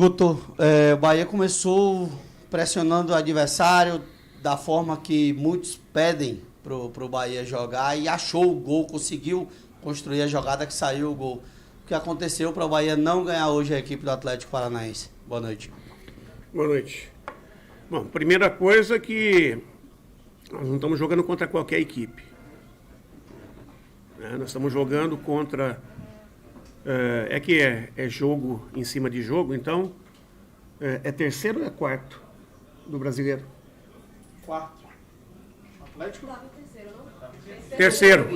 Guto, o Bahia começou pressionando o adversário da forma que muitos pedem pro Bahia jogar e achou o gol, conseguiu construir a jogada que saiu o gol. O que aconteceu para o Bahia não ganhar hoje a equipe do Atlético Paranaense? Boa noite. Boa noite. Bom, primeira coisa que nós não estamos jogando contra qualquer equipe. Nós estamos jogando contra... É jogo em cima de jogo, então é terceiro ou é quarto do brasileiro? Quarto. Atlético? Terceiro.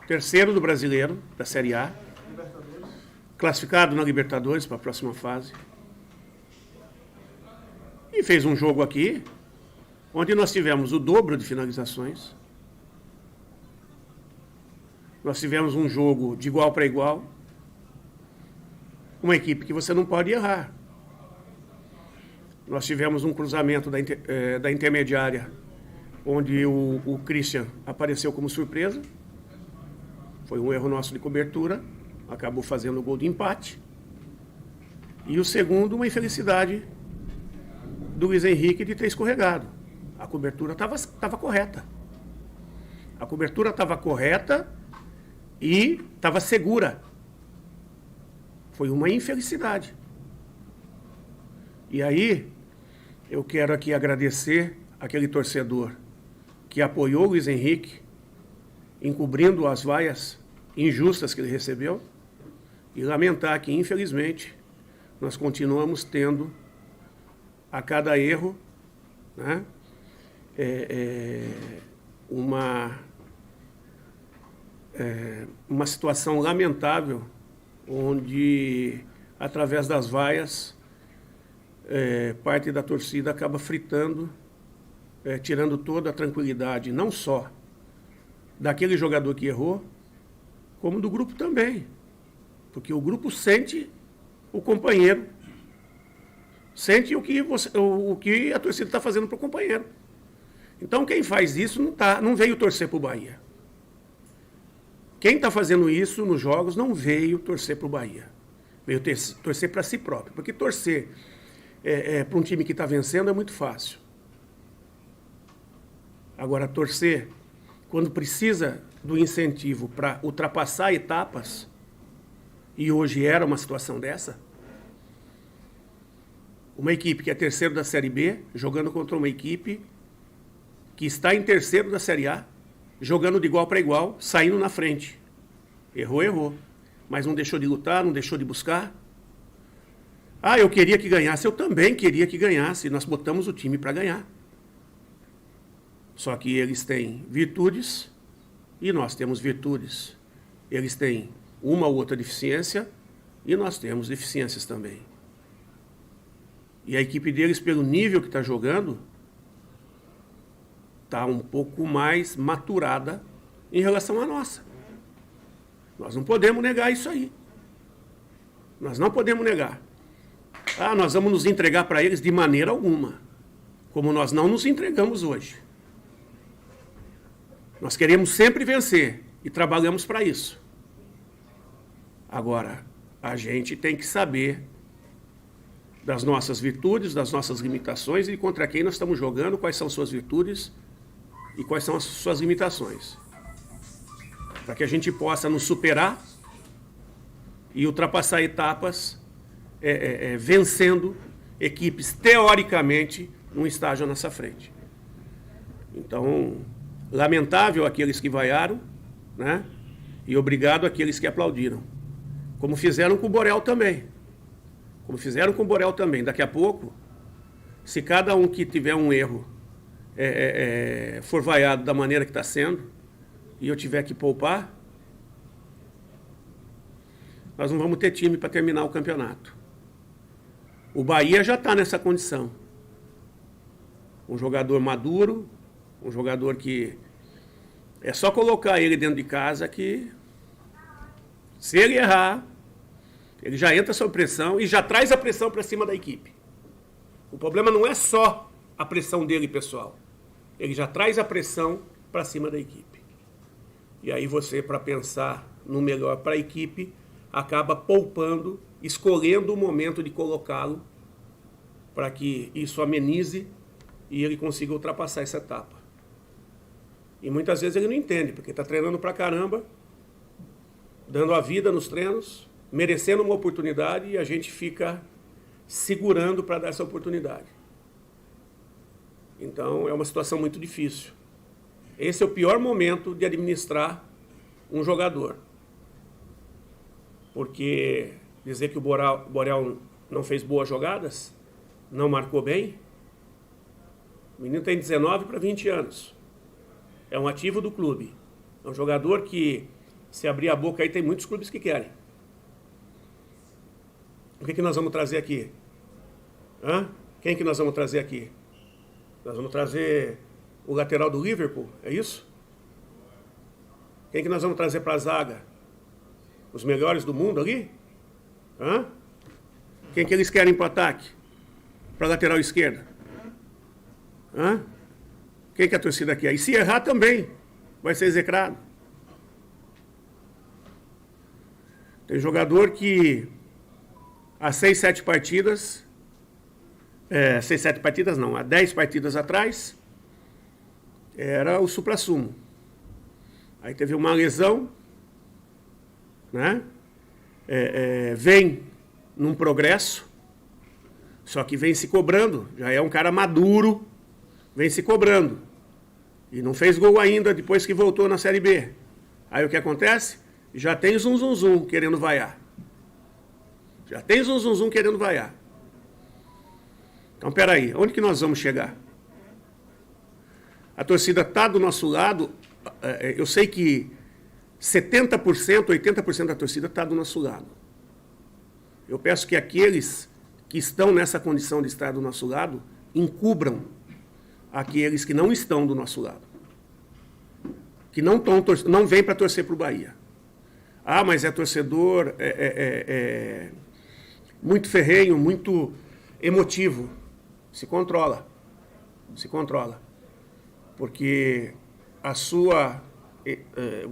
Terceiro do brasileiro, da Série A. Classificado na Libertadores para a próxima fase. E fez um jogo aqui, onde nós tivemos o dobro de finalizações. Nós tivemos um jogo de igual para igual. Uma equipe que você não pode errar. Nós tivemos um cruzamento da intermediária, onde o Christian apareceu como surpresa. Foi um erro nosso de cobertura. Acabou fazendo o gol de empate. E o segundo, uma infelicidade do Luiz Henrique de ter escorregado. A cobertura estava correta. A cobertura estava correta e estava segura. Foi uma infelicidade. E aí, eu quero aqui agradecer aquele torcedor que apoiou o Luiz Henrique, encobrindo as vaias injustas que ele recebeu, e lamentar que, infelizmente, nós continuamos tendo, a cada erro, né, uma situação lamentável, onde, através das vaias, parte da torcida acaba fritando, tirando toda a tranquilidade, não só daquele jogador que errou, como do grupo também. Porque o grupo sente o companheiro, sente o que a torcida está fazendo para o companheiro. Então, quem faz isso não veio torcer para o Bahia. Quem está fazendo isso nos jogos não veio torcer para o Bahia. Veio torcer para si próprio. Porque torcer para um time que está vencendo é muito fácil. Agora, torcer quando precisa do incentivo para ultrapassar etapas, e hoje era uma situação dessa, uma equipe que é terceiro da Série B, jogando contra uma equipe que está em terceiro da Série A, jogando de igual para igual, saindo na frente. Errou, mas não deixou de lutar, não deixou de buscar. Eu queria que ganhasse, eu também queria que ganhasse, nós botamos o time para ganhar. Só que eles têm virtudes e nós temos virtudes. Eles têm uma ou outra deficiência e nós temos deficiências também. E a equipe deles, pelo nível que está jogando, está um pouco mais maturada em relação à nossa. Nós não podemos negar isso aí. Nós não podemos negar. Nós vamos nos entregar para eles de maneira alguma, como nós não nos entregamos hoje. Nós queremos sempre vencer e trabalhamos para isso. Agora, a gente tem que saber das nossas virtudes, das nossas limitações e contra quem nós estamos jogando, quais são suas virtudes e quais são as suas limitações. Para que a gente possa nos superar e ultrapassar etapas vencendo equipes, teoricamente, num estágio à nossa frente. Então, lamentável aqueles que vaiaram, né? E obrigado àqueles que aplaudiram. Como fizeram com o Borel também. Daqui a pouco, se cada um que tiver um erro for vaiado da maneira que está sendo, e eu tiver que poupar, nós não vamos ter time para terminar o campeonato. O Bahia já está nessa condição. Um jogador maduro, um jogador que é só colocar ele dentro de casa que, se ele errar, ele já entra sob pressão e já traz a pressão para cima da equipe. O problema não é só a pressão dele, pessoal. Ele já traz a pressão para cima da equipe. E aí você, para pensar no melhor para a equipe, acaba poupando escolhendo o momento de colocá-lo para que isso amenize e ele consiga ultrapassar essa etapa. E muitas vezes ele não entende, porque está treinando pra caramba, dando a vida nos treinos, merecendo uma oportunidade e a gente fica segurando para dar essa oportunidade. Então é uma situação muito difícil. Esse é o pior momento de administrar um jogador. Porque dizer que o Borel não fez boas jogadas, não marcou bem, o menino tem 19 para 20 anos. É um ativo do clube. É um jogador que, se abrir a boca aí, tem muitos clubes que querem. O que nós vamos trazer aqui? Quem que nós vamos trazer aqui? Nós vamos trazer o lateral do Liverpool, é isso? Quem que nós vamos trazer para a zaga? Os melhores do mundo ali? Quem que eles querem para o ataque? Para a lateral esquerda? Quem que a torcida quer? E se errar também, vai ser execrado. Tem jogador que há 6, 7 partidas, 6, 7 partidas não, há 10 partidas atrás, era o suprassumo. Aí teve uma lesão, né? Vem num progresso, só que vem se cobrando, já é um cara maduro, vem se cobrando. E não fez gol ainda depois que voltou na Série B. Aí o que acontece? Já tem zum querendo vaiar. Já tem zum querendo vaiar. Então, peraí, onde que nós vamos chegar? A torcida está do nosso lado. Eu sei que 70%, 80% da torcida está do nosso lado. Eu peço que aqueles que estão nessa condição de estar do nosso lado encubram aqueles que não estão do nosso lado. Que não vêm para torcer para o Bahia. Mas é torcedor muito ferrenho, muito emotivo. Se controla. Se controla. Porque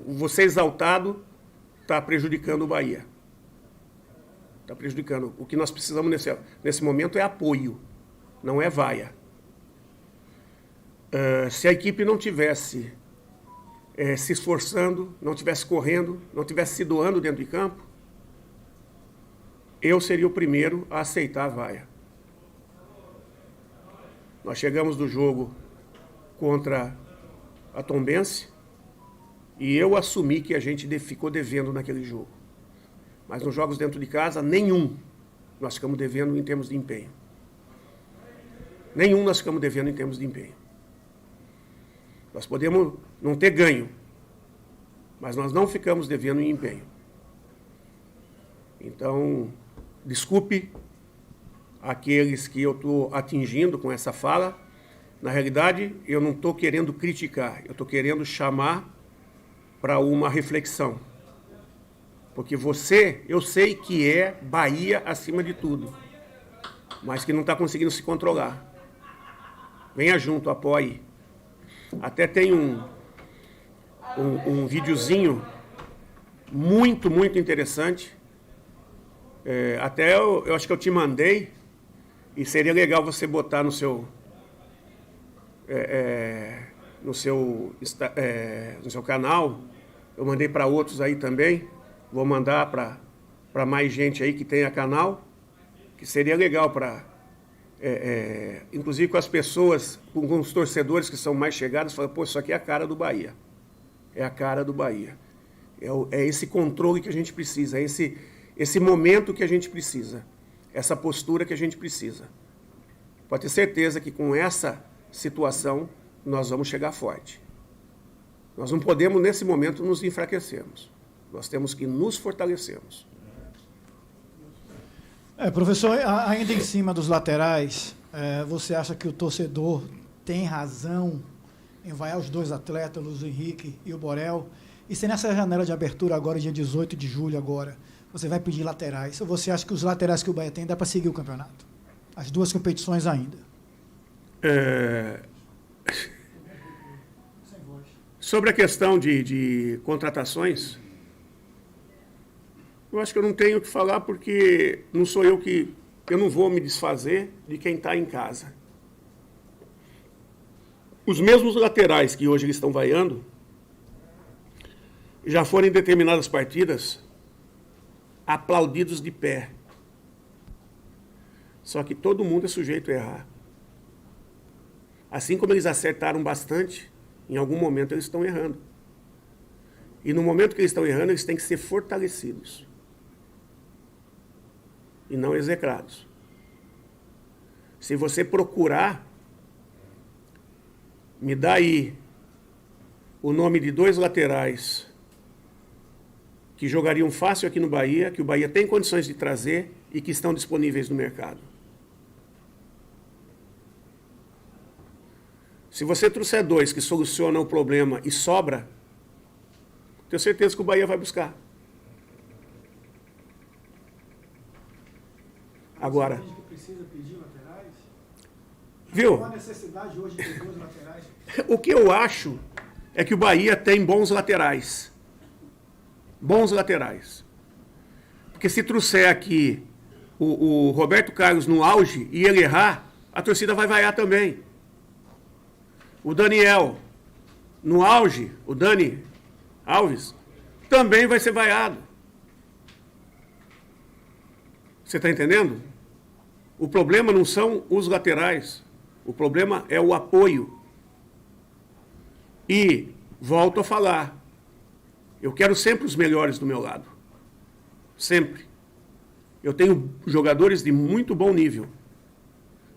você exaltado está prejudicando o Bahia. Está prejudicando. O que nós precisamos nesse momento é apoio, não é vaia. Se a equipe não tivesse se esforçando, não tivesse correndo, não tivesse se doando dentro de campo, eu seria o primeiro a aceitar a vaia. Nós chegamos do jogo contra a Tombense e eu assumi que a gente ficou devendo naquele jogo. Mas nos jogos dentro de casa, nenhum nós ficamos devendo em termos de empenho. Nenhum nós ficamos devendo em termos de empenho. Nós podemos não ter ganho, mas nós não ficamos devendo em empenho. Então, desculpe aqueles que eu estou atingindo com essa fala. Na realidade, eu não estou querendo criticar, eu estou querendo chamar para uma reflexão. Porque você, eu sei que é Bahia acima de tudo, mas que não está conseguindo se controlar. Venha junto, apoie. Até tem um videozinho muito, muito interessante. Até eu acho que eu te mandei, e seria legal você botar no seu canal. Eu mandei para outros aí também. Vou mandar para mais gente aí que tenha canal, que seria legal para, inclusive com as pessoas, com os torcedores que são mais chegados, falam, pô, isso aqui é a cara do Bahia. É a cara do Bahia. É esse controle que a gente precisa, é esse momento que a gente precisa, essa postura que a gente precisa. Pode ter certeza que com essa situação nós vamos chegar forte. Nós não podemos, nesse momento, nos enfraquecermos. Nós temos que nos fortalecermos. Professor, ainda em cima dos laterais, você acha que o torcedor tem razão em vaiar os dois atletas, o Luiz Henrique e o Borel? E se nessa janela de abertura agora, dia 18 de julho agora, você vai pedir laterais, ou você acha que os laterais que o Bahia tem dá para seguir o campeonato? As duas competições ainda. Sobre a questão de contratações, Eu acho que eu não tenho o que falar porque não sou eu que... Eu não vou me desfazer de quem está em casa. Os mesmos laterais que hoje eles estão vaiando já foram em determinadas partidas aplaudidos de pé. Só que todo mundo é sujeito a errar. Assim como eles acertaram bastante, em algum momento eles estão errando. E no momento que eles estão errando, eles têm que ser fortalecidos. E não execrados. Se você procurar, me dá aí o nome de 2 laterais que jogariam fácil aqui no Bahia, que o Bahia tem condições de trazer e que estão disponíveis no mercado. Se você trouxer 2 que solucionam o problema e sobra, tenho certeza que o Bahia vai buscar. Agora, Você que precisa pedir laterais? viu? Qual a necessidade hoje de ter 2 laterais? O que eu acho é que o Bahia tem bons laterais. Bons laterais. Porque se trouxer aqui o Roberto Carlos no auge e ele errar, a torcida vai vaiar também. O Daniel no auge, o Dani Alves, também vai ser vaiado. Você está entendendo? O problema não são os laterais. O problema é o apoio. E, volto a falar, eu quero sempre os melhores do meu lado. Sempre. Eu tenho jogadores de muito bom nível.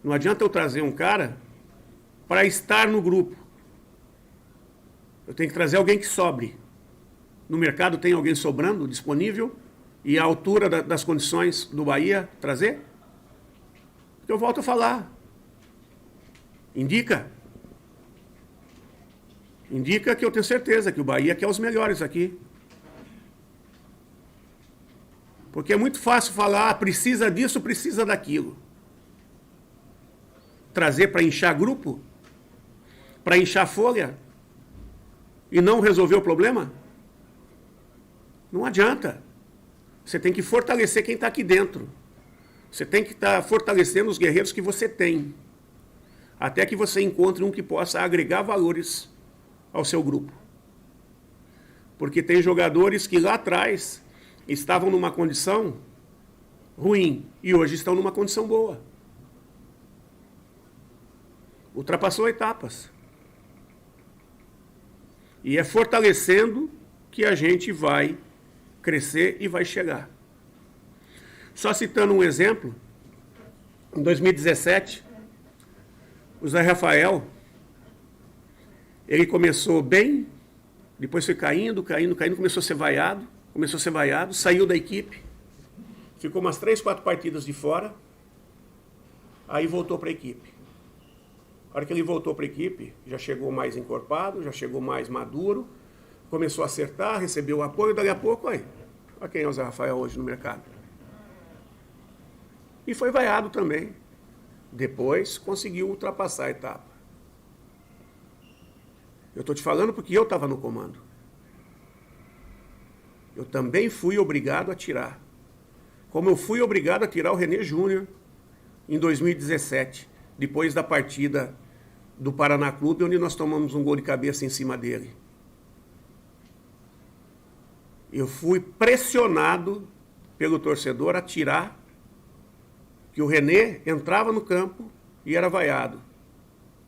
Não adianta eu trazer um cara para estar no grupo. Eu tenho que trazer alguém que sobre. No mercado tem alguém sobrando, disponível, e à altura das condições do Bahia trazer? Eu volto a falar. Indica que eu tenho certeza que o Bahia quer os melhores aqui. Porque é muito fácil falar, precisa disso, precisa daquilo. Trazer para inchar grupo? Para inchar folha? E não resolver o problema? Não adianta. Você tem que fortalecer quem está aqui dentro. Você tem que estar fortalecendo os guerreiros que você tem. Até que você encontre um que possa agregar valores ao seu grupo. Porque tem jogadores que lá atrás estavam numa condição ruim e hoje estão numa condição boa. Ultrapassou etapas. E é fortalecendo que a gente vai crescer e vai chegar. Só citando um exemplo, em 2017, o Zé Rafael, ele começou bem, depois foi caindo, começou a ser vaiado, saiu da equipe, ficou umas 3, 4 partidas de fora, aí voltou para a equipe. A hora que ele voltou para a equipe, já chegou mais encorpado, já chegou mais maduro, começou a acertar, recebeu apoio, dali a pouco, olha quem é o Zé Rafael hoje no mercado. E foi vaiado também. Depois conseguiu ultrapassar a etapa. Eu estou te falando porque eu estava no comando. Eu também fui obrigado a tirar. Como eu fui obrigado a tirar o René Júnior em 2017, depois da partida do Paraná Clube, onde nós tomamos um gol de cabeça em cima dele. Eu fui pressionado pelo torcedor a tirar, que o René entrava no campo e era vaiado.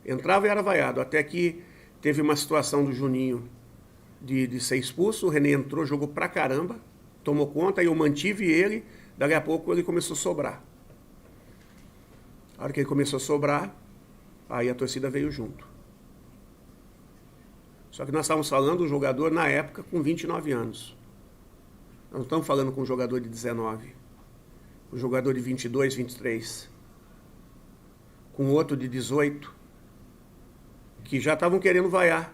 Entrava e era vaiado, até que teve uma situação do Juninho de ser expulso, o René entrou, jogou pra caramba, tomou conta e eu mantive ele, daqui a pouco ele começou a sobrar. A hora que ele começou a sobrar, aí a torcida veio junto. Só que nós estávamos falando de um jogador, na época, com 29 anos. Nós não estamos falando com um jogador de 19. Um jogador de 22, 23. Com outro de 18. Que já estavam querendo vaiar.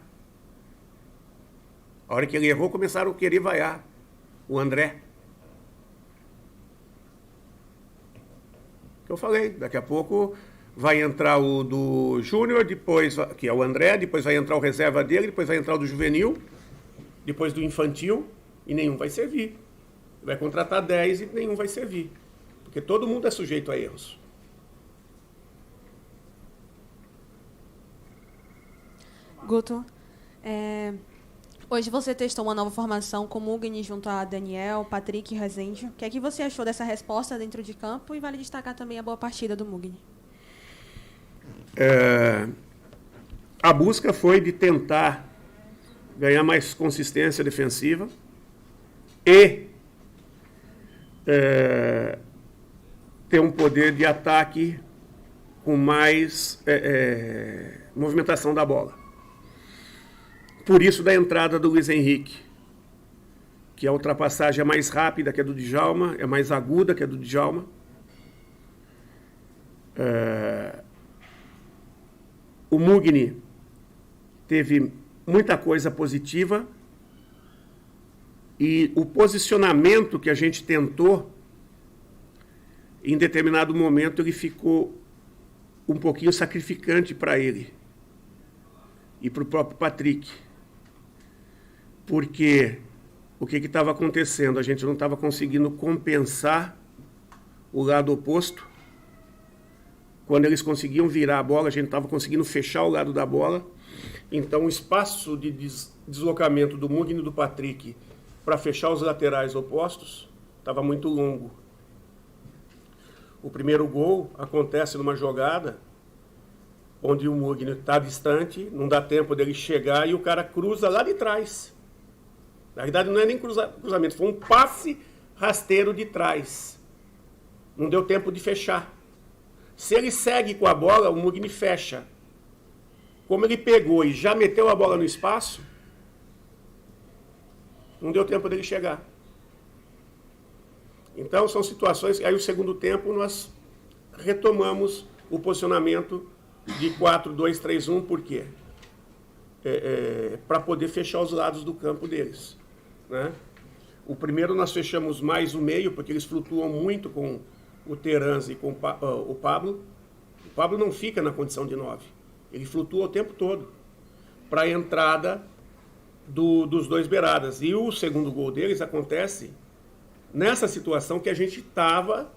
A hora que ele errou, começaram a querer vaiar. O André. Que eu falei, daqui a pouco vai entrar o do Júnior, depois, que é o André, depois vai entrar o reserva dele, depois vai entrar o do juvenil, depois do infantil, e nenhum vai servir. Vai contratar 10 e nenhum vai servir. Porque todo mundo é sujeito a erros. Guto, hoje você testou uma nova formação com Mugni junto a Daniel, Patrick e Rezende. O que é que você achou dessa resposta dentro de campo? E vale destacar também a boa partida do Mugni. A busca foi de tentar ganhar mais consistência defensiva e ter um poder de ataque com mais movimentação da bola. Por isso da entrada do Luiz Henrique, que a ultrapassagem é mais rápida que a do Djalma, é mais aguda que a do Djalma. O Mugni teve muita coisa positiva e o posicionamento que a gente tentou, em determinado momento, ele ficou um pouquinho sacrificante para ele e para o próprio Patrick. Porque o que estava acontecendo? A gente não estava conseguindo compensar o lado oposto. Quando eles conseguiam virar a bola, a gente estava conseguindo fechar o lado da bola. Então, o espaço de deslocamento do Mugni e do Patrick para fechar os laterais opostos estava muito longo. O primeiro gol acontece numa jogada onde o Mugni está distante, não dá tempo dele chegar e o cara cruza lá de trás. Na verdade, não é nem cruzamento, foi um passe rasteiro de trás. Não deu tempo de fechar. Se ele segue com a bola, o Mugni fecha. Como ele pegou e já meteu a bola no espaço, não deu tempo dele chegar. Então, são situações... Aí, o segundo tempo, nós retomamos o posicionamento de 4-2-3-1, por quê? Para poder fechar os lados do campo deles. Né? O primeiro nós fechamos mais o meio, porque eles flutuam muito com o Terence e com o Pablo. O Pablo não fica na condição de 9. Ele flutua o tempo todo para a entrada dos dois beiradas. E o segundo gol deles acontece nessa situação que a gente estava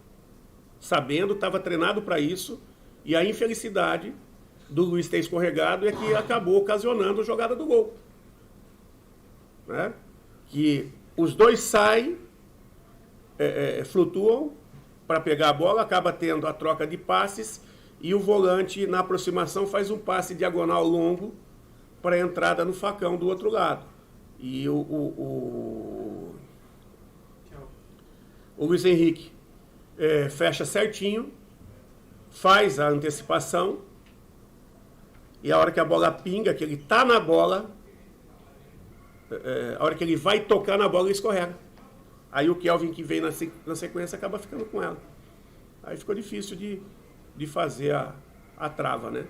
sabendo, estava treinado para isso, e a infelicidade do Luiz ter escorregado é que acabou ocasionando a jogada do gol. Né? Que os dois saem, flutuam para pegar a bola, acaba tendo a troca de passes, e o volante, na aproximação, faz um passe diagonal longo para a entrada no facão do outro lado. E o Luiz Henrique fecha certinho, faz a antecipação, e a hora que a bola pinga, que ele está na bola, a hora que ele vai tocar na bola, ele escorrega. Aí o Kelvin, que vem na sequência, acaba ficando com ela. Aí ficou difícil de fazer a trava, né?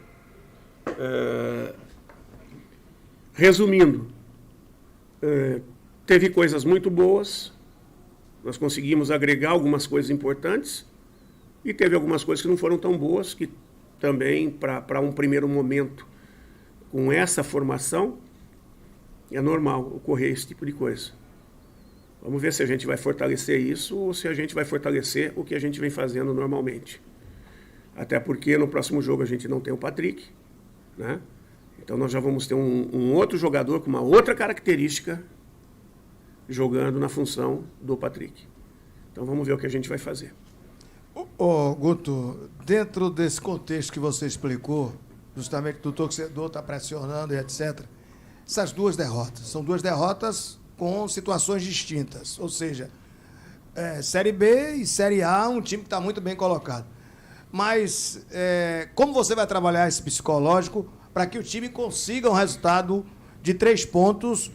Resumindo, teve coisas muito boas, nós conseguimos agregar algumas coisas importantes, e teve algumas coisas que não foram tão boas, que também, para um primeiro momento, com essa formação, é normal ocorrer esse tipo de coisa. Vamos ver se a gente vai fortalecer isso ou se a gente vai fortalecer o que a gente vem fazendo normalmente. Até porque no próximo jogo a gente não tem o Patrick, né? Então nós já vamos ter um outro jogador com uma outra característica jogando na função do Patrick. Então vamos ver o que a gente vai fazer. Guto, dentro desse contexto que você explicou, justamente que o torcedor está pressionando e etc., essas duas derrotas, são duas derrotas com situações distintas, ou seja, Série B e Série A, um time que está muito bem colocado. Mas como você vai trabalhar esse psicológico para que o time consiga um resultado de 3 pontos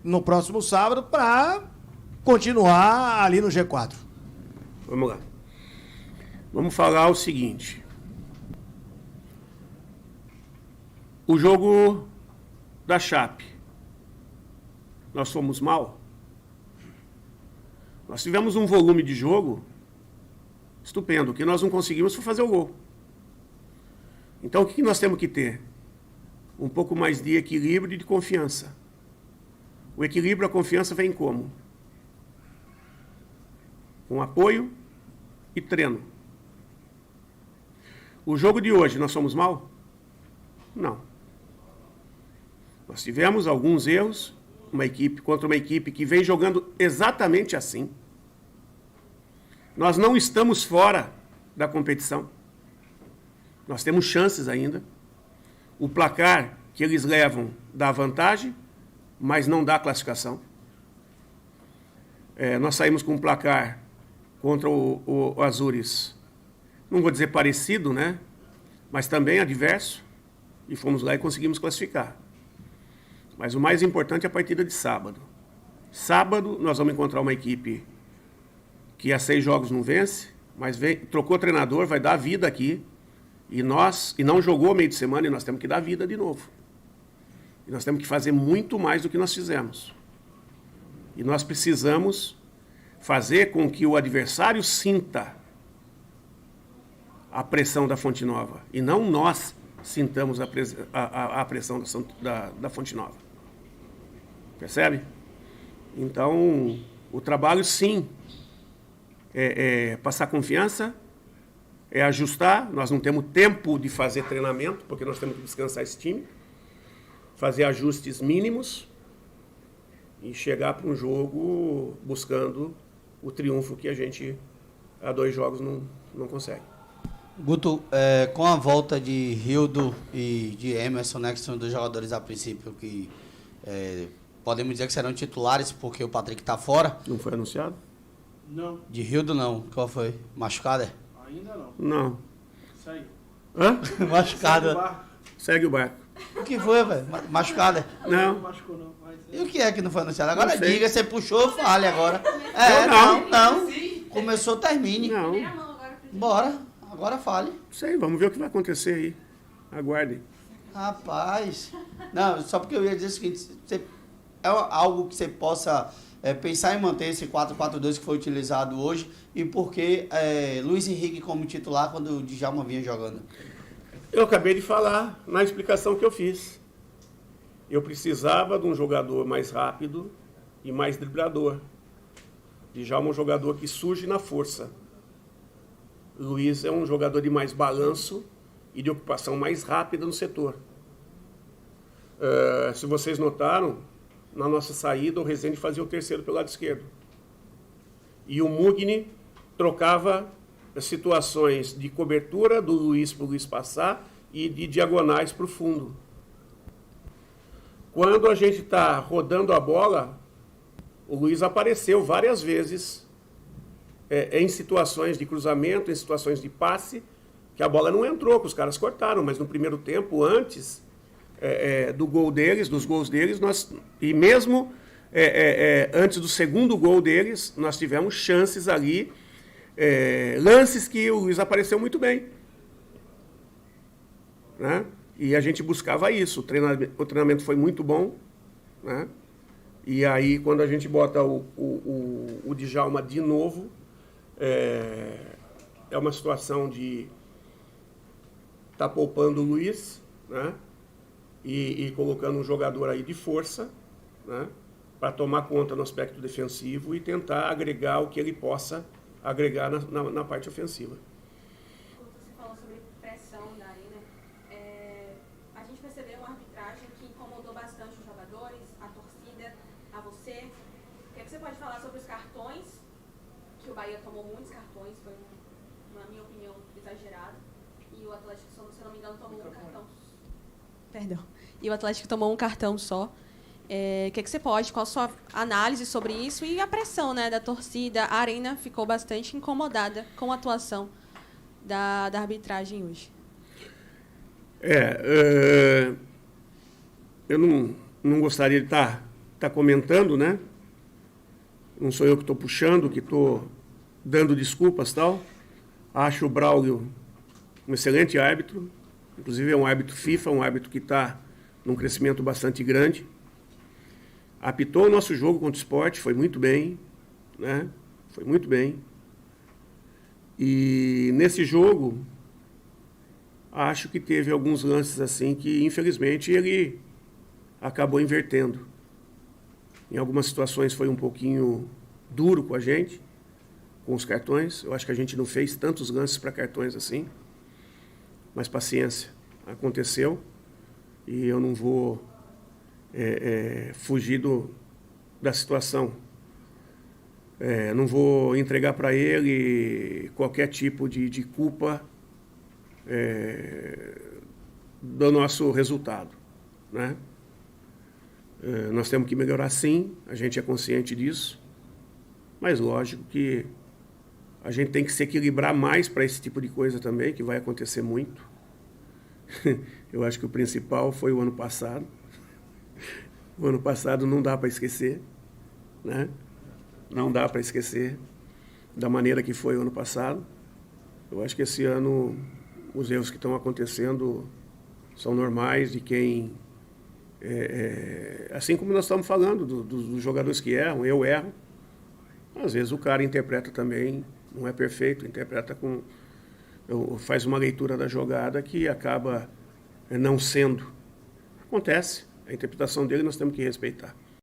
no próximo sábado para continuar ali no G4? Vamos lá. Vamos falar o seguinte. O jogo da Chape, nós fomos mal? Nós tivemos um volume de jogo estupendo. O que nós não conseguimos foi fazer o gol. Então, o que nós temos que ter? Um pouco mais de equilíbrio e de confiança. O equilíbrio e a confiança vem como? com apoio e treino. O jogo de hoje, nós somos mal? Não. Nós tivemos alguns erros, contra uma equipe que vem jogando exatamente assim. Nós não estamos fora da competição. Nós temos chances ainda. O placar que eles levam dá vantagem, mas não dá classificação. Nós saímos com um placar contra o Azures, não vou dizer parecido, né? Mas também adverso, e fomos lá e conseguimos classificar. Mas o mais importante é a partida de sábado. Sábado nós vamos encontrar uma equipe que há 6 jogos não vence, mas trocou treinador, vai dar vida aqui, e não jogou meio de semana, e nós temos que dar vida de novo. E nós temos que fazer muito mais do que nós fizemos. E nós precisamos fazer com que o adversário sinta a pressão da Fonte Nova, e não nós sintamos a pressão da Fonte Nova. Percebe? Então, o trabalho, sim, é passar confiança, é ajustar. Nós não temos tempo de fazer treinamento, porque nós temos que descansar esse time, fazer ajustes mínimos e chegar para um jogo buscando o triunfo que a gente, há 2 jogos, não consegue. Guto, com a volta de Rildo e de Emerson, né, que são 2 jogadores a princípio que podemos dizer que serão titulares porque o Patrick está fora. Não foi anunciado? Não. De Rildo não. Qual foi? Machucado, Ainda não. Não. Segue. Hã? Machucado. Segue o barco. O que foi, velho? Machucado? Não. Não machucou, não. Mas E o que é que não foi anunciado? Agora Não sei. diga, você puxou, fale agora. não. Começou, termine. Não. Bora, agora fale. Sei, vamos ver o que vai acontecer aí. Aguardem. Rapaz. Não, só porque eu ia dizer o seguinte, é algo que você possa pensar em manter esse 4-4-2 que foi utilizado hoje, e porque Luiz Henrique como titular quando o Djalma vinha jogando. Eu acabei de falar na explicação que eu fiz. Eu precisava de um jogador mais rápido e mais driblador. Djalma é um jogador que surge na força. Luiz é um jogador de mais balanço e de ocupação mais rápida no setor. Se vocês notaram, na nossa saída o Rezende fazia o terceiro pelo lado esquerdo. E o Mugni trocava situações de cobertura do Luiz para o Luiz passar e de diagonais para o fundo. Quando a gente está rodando a bola, o Luiz apareceu várias vezes em situações de cruzamento, em situações de passe, que a bola não entrou, que os caras cortaram, mas no primeiro tempo, antes dos gols deles, e mesmo antes do segundo gol deles, nós tivemos chances ali, lances que o Luiz apareceu muito bem. Né? E a gente buscava isso. O treinamento foi muito bom. Né? E aí, quando a gente bota o Djalma de novo, é uma situação de estar poupando o Luiz, né? E colocando um jogador aí de força, né? Para tomar conta no aspecto defensivo e tentar agregar o que ele possa agregar na parte ofensiva. Você falou sobre pressão da arena. A gente percebeu uma arbitragem que incomodou bastante os jogadores, a torcida, a você. O que é que você pode falar sobre os cartões? Que o Bahia tomou muitos cartões, foi, na minha opinião, exagerado. E o Atlético, se eu não me engano, tomou um cartão. Perdão. E o Atlético tomou um cartão só. O que você pode, qual a sua análise sobre isso e a pressão, né, da torcida? A arena ficou bastante incomodada com a atuação da arbitragem hoje. Eu não gostaria de estar comentando, né? Não sou eu que estou puxando, que estou dando desculpas e tal. Acho o Braulio um excelente árbitro, inclusive é um árbitro FIFA, um árbitro que está num crescimento bastante grande. Apitou o nosso jogo contra o Sport, foi muito bem, né? Foi muito bem. E nesse jogo, acho que teve alguns lances assim que, infelizmente, ele acabou invertendo. Em algumas situações foi um pouquinho duro com a gente, com os cartões. Eu acho que a gente não fez tantos lances para cartões assim, mas paciência, aconteceu e eu não vou fugir da situação. Não vou entregar para ele qualquer tipo de culpa do nosso resultado, né? Nós temos que melhorar sim, a gente é consciente disso, mas lógico que a gente tem que se equilibrar mais para esse tipo de coisa também, que vai acontecer muito. Eu acho que o principal foi o ano passado. O ano passado não dá para esquecer, né? Não dá para esquecer da maneira que foi o ano passado. Eu acho que esse ano os erros que estão acontecendo são normais de quem... assim como nós estamos falando dos jogadores que erram, eu erro. Às vezes o cara interpreta também, não é perfeito, interpreta faz uma leitura da jogada que acaba não sendo. Acontece, a interpretação dele nós temos que respeitar.